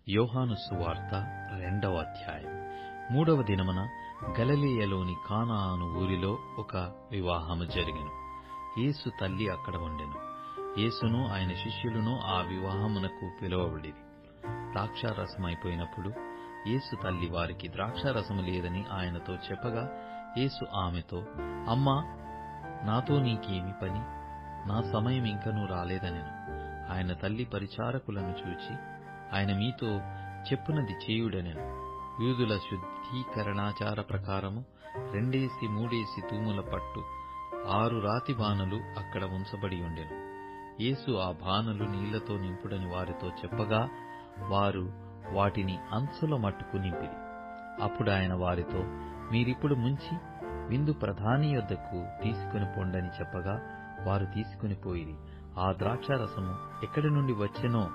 యోహాను సువార్త 2వ అధ్యాయం. 3వ దినమున గలిలయలోని కానా అను ఊరిలో ఒక వివాహము జరిగెను. యేసు తల్లి అక్కడ ఉండెను. యేసును ఆయన శిష్యులను ఆ వివాహమునకు పిలువబడిరి. ద్రాక్షారసమైపోయినప్పుడు యేసు తల్లి వారికి ద్రాక్షారసము లేదని ఆయనతో చెప్పగా, యేసు ఆమెతో, అమ్మా, నాతో నీకేమి పని? నా సమయం ఇంకనూ రాలేదనెను. ఆయన తల్లి పరిచారకులను చూచి, ఆయన మీతో చెప్పునది చేయుడనెను. యూదుల శుద్ధీకరణాచార ప్రకారము 2-3 తూముల పట్టు 6 రాతి బానలు అక్కడ ఉంచబడి ఉండెను. యేసు ఆ బానలు నీళ్లతో నింపుడని వారితో చెప్పగా, వారు వాటిని అంచుల మట్టుకు నింపిరి. అప్పుడు ఆయన వారితో, మీరిప్పుడు ముంచి విందు ప్రధాని యొద్దకు తీసుకుని పొండని చెప్పగా, వారు తీసుకుని పోయిరి. ఆ ద్రాక్షారసము ఎక్కడి నుండి వచ్చెనో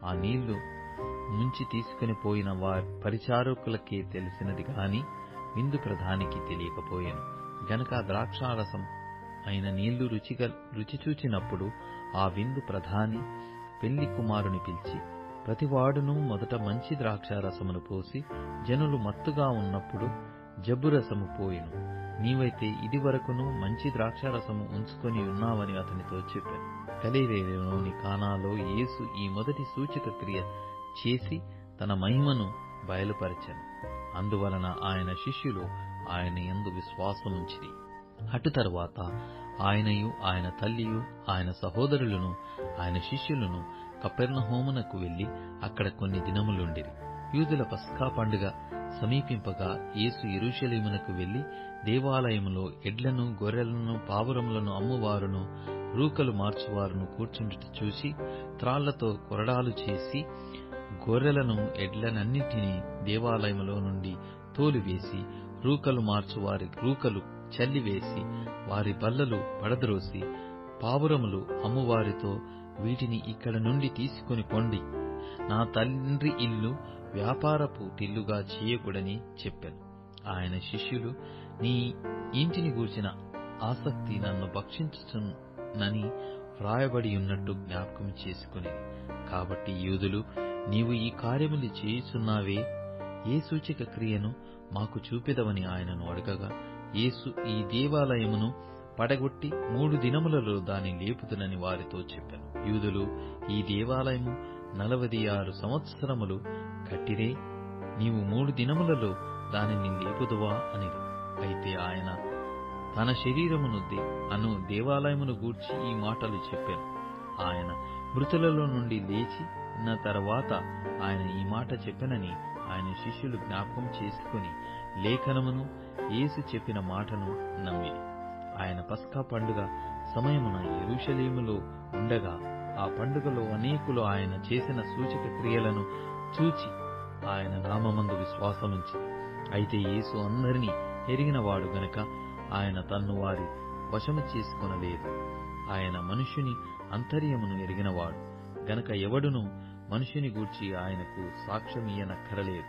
ఆ నీళ్లు ముంచి తీసుకుని పోయిన వారి పరిచారకులకే తెలిసినది గాని విందు ప్రధానికి తెలియకపోయెను. గనక ద్రాక్షారసం అయిన నీళ్లు రుచి చూచినప్పుడు ఆ విందు ప్రధాని పెళ్లి కుమారుని పిలిచి, ప్రతివాడును మొదట మంచి ద్రాక్షారసమును పోసి జనులు మత్తుగా ఉన్నప్పుడు జబ్బురసము పోయెను. నీవైతే ఇది వరకును మంచి ద్రాక్షారసము ఉంచుకొని ఉన్నావని అతనితో చెప్పాను. గలిలయలోని కానాలో యేసు ఈ మొదటి సూచక క్రియ చేసి తన మహిమను బయలుపరచెను. అందువలన ఆయన శిష్యులు ఆయన యందు విశ్వాసముంచిరి. అటు తరువాత ఆయనయు ఆయన తల్లియు ఆయన సహోదరులను ఆయన శిష్యులను కపెర్నహూమునకు వెళ్లి అక్కడ కొన్ని దినములుండిరి. యూదుల పస్కా పండుగ సమీపింపగా యేసు యెరూషలేమునకు వెళ్లి దేవాలయములో ఎడ్లను, గొర్రెలను, పావురములను అమ్మువారును, రూకలు మార్చువారును కూర్చుండుట చూసి, త్రాళ్లతో కొరడాలు చేసి గొర్రెలను ఎడ్లనన్నిటినీ దేవాలయములో నుండి తోలివేసి, రూకలు మార్చువారి రూకలు చల్లివేసి, వారి బల్లలు పడద్రోసి, పావురములు అమ్మువారితో, వీటిని ఇక్కడ నుండి తీసుకుని పొండి, నా తండ్రి ఇల్లు వ్యాపారపు టిల్లుగా చేయకూడని చెప్పాను. ఆయన శిష్యులు, నీ ఇంటిని గూర్చిన ఆసక్తి నన్ను భక్షించుచునని వ్రాయబడి ఉన్నట్టు జ్ఞాపకం చేసుకుని, కాబట్టి యూదులు, నీవు ఈ కార్యములు చేయుచున్నావే, ఏ సూచక క్రియను మాకు చూపెదవని ఆయనను అడగగా, యేసు ఈ దేవాలయమును పడగొట్టి 3 దినములలో దాని లేపుదునని వారితో చెప్పాను. యూదులు, ఈ దేవాలయము 46 సంవత్సరములు కట్టిరే, నీవు 3 దినములలో దానిని లేపుదువా అనిరి. అయితే ఆయన తన శరీరమును అను దేవాలయమును గూర్చి ఈ మాటలు చెప్పాను. ఆయన మృతులలో నుండి లేచిన తర్వాత ఆయన ఈ మాట చెప్పెనని ఆయన శిష్యులు జ్ఞాపకం చేసుకుని లేఖనమును యేసు చెప్పిన మాటను నమ్మిరి. ఆయన పస్కా పండుగ సమయమున యెరూషలేములో ఉండగా, ఆ పండుగలో అనేకులు ఆయన చేసిన సూచక క్రియలను చూచి ఆయన నామమందు విశ్వాసముంచి, అయితే యేసు అందరినీ ఎరిగినవాడు గనక ఆయన తన్ను వారి వశము చేసుకొనలేదు. ఆయన మనుష్యుని అంతర్యమును ఎరిగినవాడు గనక ఎవడునూ మనుష్యుని గూర్చి ఆయనకు సాక్ష్యమియ్యనక్కరలేదు.